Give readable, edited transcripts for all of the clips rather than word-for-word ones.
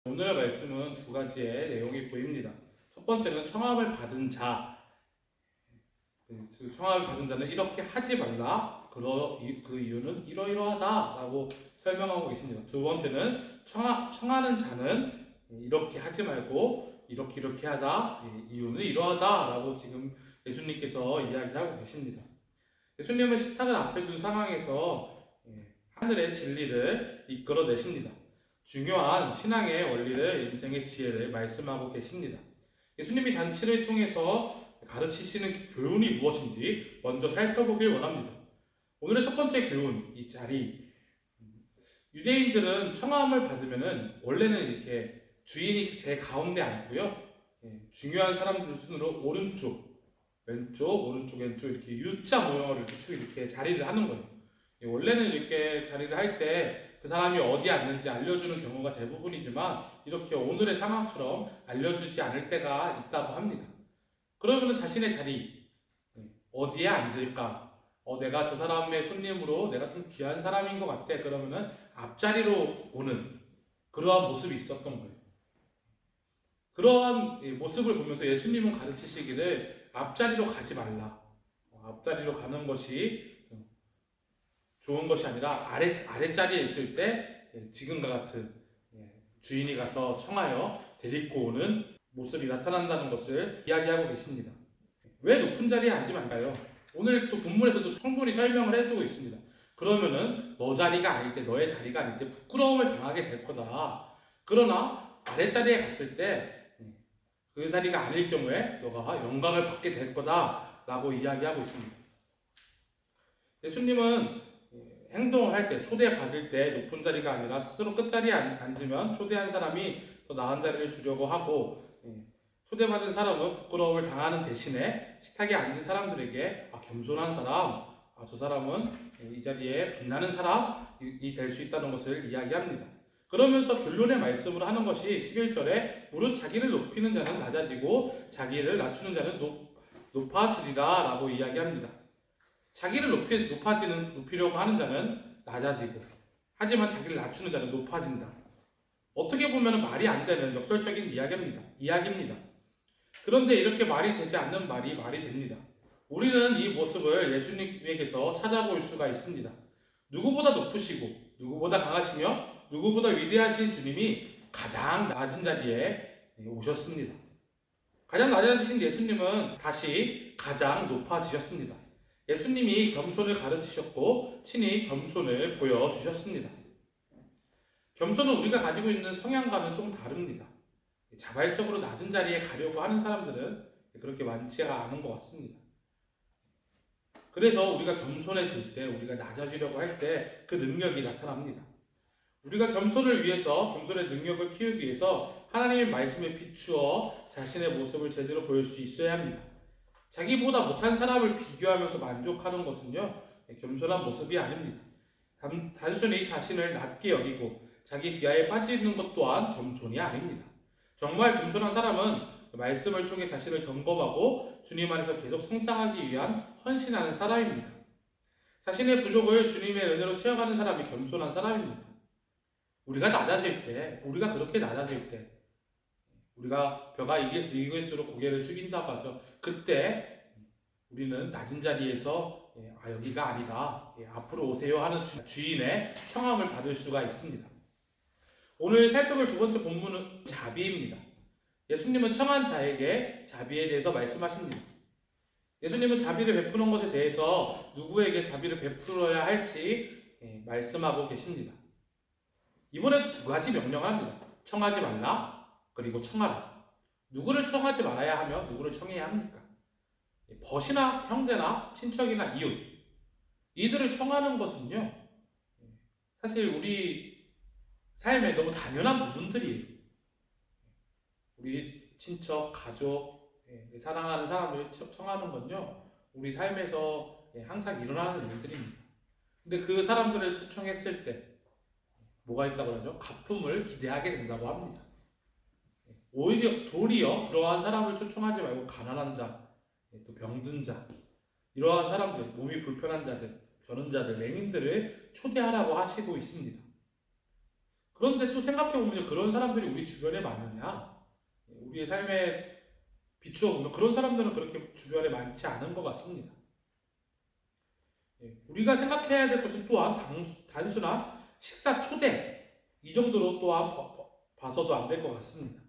오늘의 말씀은 두 가지의 내용이 보입니다. 첫 번째는 청함을 받은 자. 청함을 받은 자는 이렇게 하지 말라. 그 이유는 이러이러하다라고 설명하고 계십니다. 두 번째는 청하는 자는 이렇게 하지 말고 이렇게 하다. 이유는 이러하다라고 지금 예수님께서 이야기하고 계십니다. 예수님은 십자가 앞에 둔 상황에서 하늘의 진리를 이끌어내십니다. 중요한 신앙의 원리를, 인생의 지혜를 말씀하고 계십니다. 예수님이 잔치를 통해서 가르치시는 교훈이 무엇인지 먼저 살펴보길 원합니다. 오늘의 첫 번째 교훈, 이 자리. 유대인들은 청함을 받으면은 원래는 이렇게 주인이 제 가운데 앉고요. 중요한 사람들 순으로 오른쪽, 왼쪽, 오른쪽, 왼쪽 이렇게 U자 모형으로 이렇게 쭉 이렇게 자리를 하는 거예요. 원래는 이렇게 자리를 할 때 그 사람이 어디에 앉는지 알려주는 경우가 대부분이지만 이렇게 오늘의 상황처럼 알려주지 않을 때가 있다고 합니다. 그러면 자신의 자리 어디에 앉을까? 내가 저 사람의 손님으로 내가 좀 귀한 사람인 것 같아. 그러면은 앞자리로 오는 그러한 모습이 있었던 거예요. 그러한 모습을 보면서 예수님은 가르치시기를 앞자리로 가지 말라. 앞자리로 가는 것이 좋은 것이 아니라 아랫자리에 있을 때 지금과 같은 주인이 가서 청하여 데리고 오는 모습이 나타난다는 것을 이야기하고 계십니다. 왜 높은 자리에 앉으면 안 가요? 오늘 또 본문에서도 충분히 설명을 해주고 있습니다. 그러면은 너 자리가 아닐 때, 너의 자리가 아닐 때 부끄러움을 당하게 될 거다. 그러나 아랫자리에 갔을 때 그 자리가 아닐 경우에 너가 영광을 받게 될 거다 라고 이야기하고 있습니다. 예수님은 행동을 할 때, 초대받을 때 높은 자리가 아니라 스스로 끝자리에 앉으면 초대한 사람이 더 나은 자리를 주려고 하고, 초대받은 사람은 부끄러움을 당하는 대신에 식탁에 앉은 사람들에게 겸손한 사람, 저 사람은 이 자리에 빛나는 사람이 될 수 있다는 것을 이야기합니다. 그러면서 결론의 말씀을 하는 것이 11절에 무릇 자기를 높이는 자는 낮아지고 자기를 낮추는 자는 높아지리라 라고 이야기합니다. 자기를 높이려고 하는 자는 낮아지고, 하지만 자기를 낮추는 자는 높아진다. 어떻게 보면 말이 안 되는 역설적인 이야기입니다. 그런데 이렇게 말이 되지 않는 말이 됩니다. 우리는 이 모습을 예수님에게서 찾아볼 수가 있습니다. 누구보다 높으시고, 누구보다 강하시며, 누구보다 위대하신 주님이 가장 낮은 자리에 오셨습니다. 가장 낮아지신 예수님은 다시 가장 높아지셨습니다. 예수님이 겸손을 가르치셨고 친히 겸손을 보여주셨습니다. 겸손은 우리가 가지고 있는 성향과는 좀 다릅니다. 자발적으로 낮은 자리에 가려고 하는 사람들은 그렇게 많지가 않은 것 같습니다. 그래서 우리가 겸손해질 때, 우리가 낮아지려고 할 때 그 능력이 나타납니다. 우리가 겸손을 위해서, 겸손의 능력을 키우기 위해서 하나님의 말씀에 비추어 자신의 모습을 제대로 보일 수 있어야 합니다. 자기보다 못한 사람을 비교하면서 만족하는 것은요, 겸손한 모습이 아닙니다. 단순히 자신을 낮게 여기고 자기 비하에 빠지는 것 또한 겸손이 아닙니다. 정말 겸손한 사람은 말씀을 통해 자신을 점검하고 주님 안에서 계속 성장하기 위한 헌신하는 사람입니다. 자신의 부족을 주님의 은혜로 채워가는 사람이 겸손한 사람입니다. 우리가 그렇게 낮아질 때, 우리가 벼가 익을수록 고개를 숙인다고 하죠. 그때 우리는 낮은 자리에서 여기가 아니다, 앞으로 오세요 하는 주인의 청함을 받을 수가 있습니다. 오늘 살펴볼 두 번째 본문은 자비입니다. 예수님은 청한 자에게 자비에 대해서 말씀하십니다. 예수님은 자비를 베푸는 것에 대해서 누구에게 자비를 베풀어야 할지 말씀하고 계십니다. 이번에도 두 가지 명령을 합니다. 청하지 말라, 그리고 청하라. 누구를 청하지 말아야 하며 누구를 청해야 합니까? 벗이나 형제나 친척이나 이웃, 이들을 청하는 것은요, 사실 우리 삶에 너무 당연한 부분들이에요. 우리 친척, 가족, 사랑하는 사람을 청하는 건요, 우리 삶에서 항상 일어나는 일들입니다. 근데 그 사람들을 초청했을 때 뭐가 있다고 하죠? 가품을 기대하게 된다고 합니다. 도리어 그러한 사람을 초청하지 말고 가난한 자, 또 병든 자, 이러한 사람들, 몸이 불편한 자들, 전원자들, 맹인들을 초대하라고 하시고 있습니다. 그런데 또 생각해보면 그런 사람들이 우리 주변에 많느냐? 우리의 삶에 비추어 보면 그런 사람들은 그렇게 주변에 많지 않은 것 같습니다. 우리가 생각해야 될 것은 또한 단순한 식사 초대 이 정도로 또한 봐서도 안 될 것 같습니다.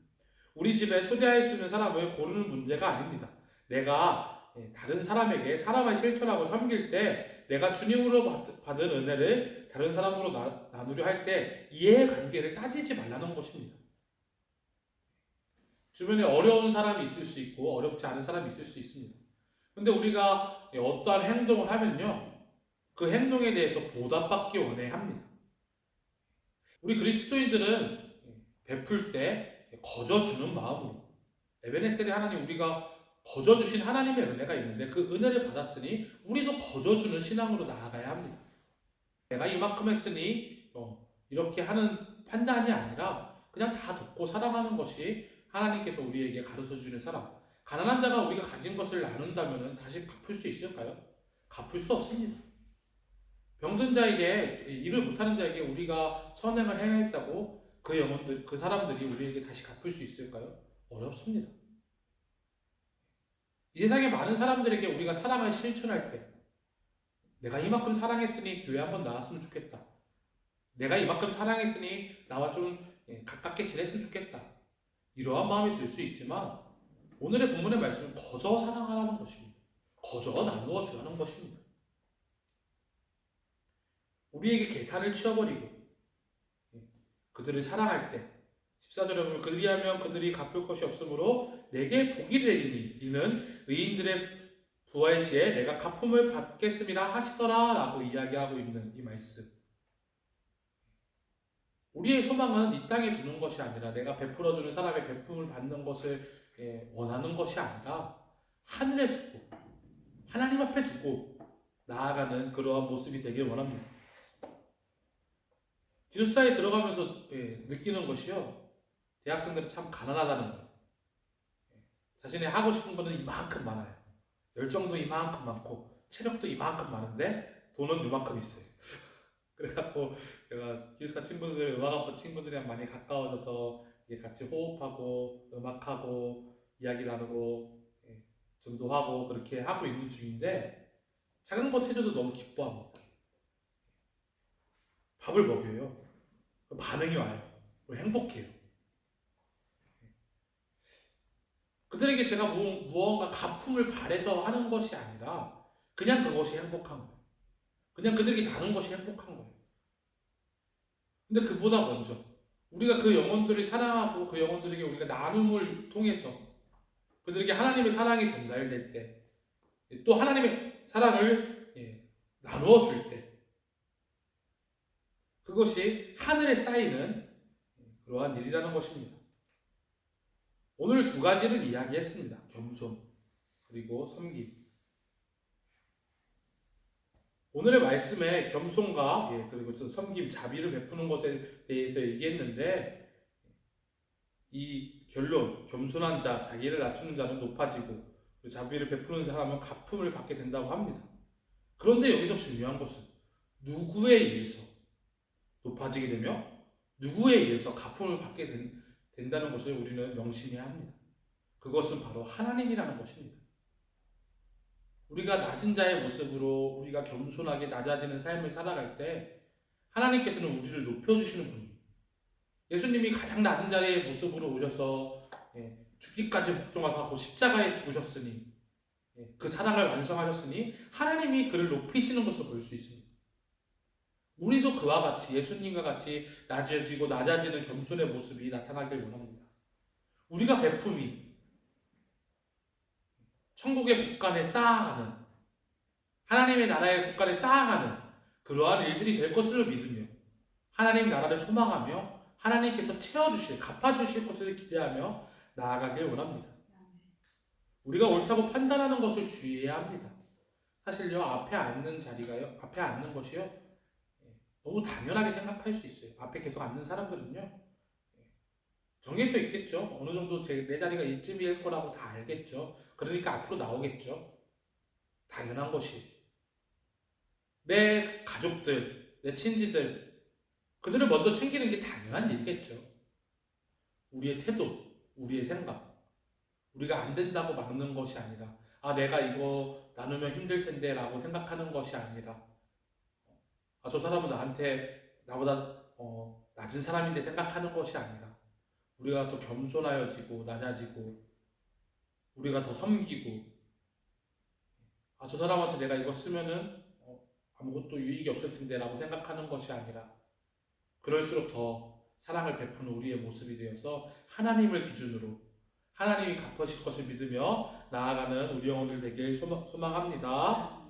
우리 집에 초대할 수 있는 사람을 고르는 문제가 아닙니다. 내가 다른 사람에게 사랑을 실천하고 섬길 때 내가 주님으로 받은 은혜를 다른 사람으로 나누려 할 때 이해관계를 따지지 말라는 것입니다. 주변에 어려운 사람이 있을 수 있고 어렵지 않은 사람이 있을 수 있습니다. 근데 우리가 어떠한 행동을 하면요, 그 행동에 대해서 보답받기 원해야 합니다. 우리 그리스도인들은 베풀 때 거저주는 마음으로, 에베네셀의 하나님, 우리가 거저주신 하나님의 은혜가 있는데 그 은혜를 받았으니 우리도 거저주는 신앙으로 나아가야 합니다. 내가 이만큼 했으니 이렇게 하는 판단이 아니라 그냥 다 돕고 사랑하는 것이 하나님께서 우리에게 가르쳐주는 사람. 가난한 자가 우리가 가진 것을 나눈다면 다시 갚을 수 있을까요? 갚을 수 없습니다. 병든 자에게, 일을 못하는 자에게 우리가 선행을 행했다고 그 영혼들, 그 사람들이 우리에게 다시 갚을 수 있을까요? 어렵습니다. 이 세상에 많은 사람들에게 우리가 사랑을 실천할 때, 내가 이만큼 사랑했으니 교회 한번 나왔으면 좋겠다. 내가 이만큼 사랑했으니 나와 좀 가깝게 지냈으면 좋겠다. 이러한 마음이 들 수 있지만 오늘의 본문의 말씀은 거저 사랑하라는 것입니다. 거저 나누어 주라는 것입니다. 우리에게 계산을 치워버리고 그들을 사랑할 때 14절에 보면 그리하면 그들이 갚을 것이 없으므로 내게 복이 되리니 이는 의인들의 부활 시에 내가 갚음을 받겠습니다 하시더라 라고 이야기하고 있는 이 말씀. 우리의 소망은 이 땅에 두는 것이 아니라 내가 베풀어주는 사람의 베품을 받는 것을 원하는 것이 아니라 하늘에 두고 하나님 앞에 두고 나아가는 그러한 모습이 되길 원합니다. 기숙사에 들어가면서 느끼는 것이요, 대학생들은 참 가난하다는 거예요. 자신이 하고 싶은 거는 이만큼 많아요. 열정도 이만큼 많고 체력도 이만큼 많은데 돈은 이만큼 있어요. 그래갖고 제가 기숙사 친구들, 음악학부 친구들이랑 많이 가까워져서 같이 호흡하고 음악하고 이야기 나누고 전도하고 그렇게 하고 있는 중인데 작은 것 해줘도 너무 기뻐합니다. 밥을 먹여요. 반응이 와요. 행복해요. 그들에게 제가 무언가 갚음을 바래서 하는 것이 아니라 그냥 그것이 행복한 거예요. 그냥 그들에게 나눈 것이 행복한 거예요. 근데 그보다 먼저 우리가 그 영혼들을 사랑하고 그 영혼들에게 우리가 나눔을 통해서 그들에게 하나님의 사랑이 전달될 때, 또 하나님의 사랑을 나누어 줄 때, 그것이 하늘에 쌓이는 그러한 일이라는 것입니다. 오늘 두 가지를 이야기했습니다. 겸손 그리고 섬김. 오늘의 말씀에 겸손과 그리고 섬김, 자비를 베푸는 것에 대해서 얘기했는데 이 결론, 겸손한 자, 자기를 낮추는 자는 높아지고 자비를 베푸는 사람은 갚음을 받게 된다고 합니다. 그런데 여기서 중요한 것은 누구에 의해서 높아지게 되며 누구에 의해서 갚음을 받게 된다는 것을 우리는 명심해야 합니다. 그것은 바로 하나님이라는 것입니다. 우리가 낮은 자의 모습으로 우리가 겸손하게 낮아지는 삶을 살아갈 때 하나님께서는 우리를 높여주시는 분입니다. 예수님이 가장 낮은 자의 모습으로 오셔서 죽기까지 복종하고 십자가에 죽으셨으니 그 사랑을 완성하셨으니 하나님이 그를 높이시는 것을 볼 수 있습니다. 우리도 그와 같이 예수님과 같이 낮아지고 낮아지는 겸손의 모습이 나타나길 원합니다. 우리가 베품이 천국의 곳간에 쌓아가는, 하나님의 나라의 곳간에 쌓아가는 그러한 일들이 될 것을 믿으며 하나님 나라를 소망하며 하나님께서 채워주실, 갚아주실 것을 기대하며 나아가길 원합니다. 우리가 옳다고 판단하는 것을 주의해야 합니다. 사실요, 앞에 앉는 것이요, 너무 당연하게 생각할 수 있어요. 앞에 계속 앉는 사람들은요, 정해져 있겠죠. 어느 정도 내 자리가 이쯤일 거라고 다 알겠죠. 그러니까 앞으로 나오겠죠. 당연한 것이. 내 가족들, 내 친지들, 그들을 먼저 챙기는 게 당연한 일이겠죠. 우리의 태도, 우리의 생각, 우리가 안 된다고 막는 것이 아니라 내가 이거 나누면 힘들 텐데 라고 생각하는 것이 아니라 저 사람은 나보다 낮은 사람인데 생각하는 것이 아니라 우리가 더 겸손하여지고 낮아지고 우리가 더 섬기고 저 사람한테 내가 이거 쓰면은 아무것도 유익이 없을 텐데 라고 생각하는 것이 아니라 그럴수록 더 사랑을 베푸는 우리의 모습이 되어서 하나님을 기준으로 하나님이 갚으실 것을 믿으며 나아가는 우리 영혼들 되길 소망합니다.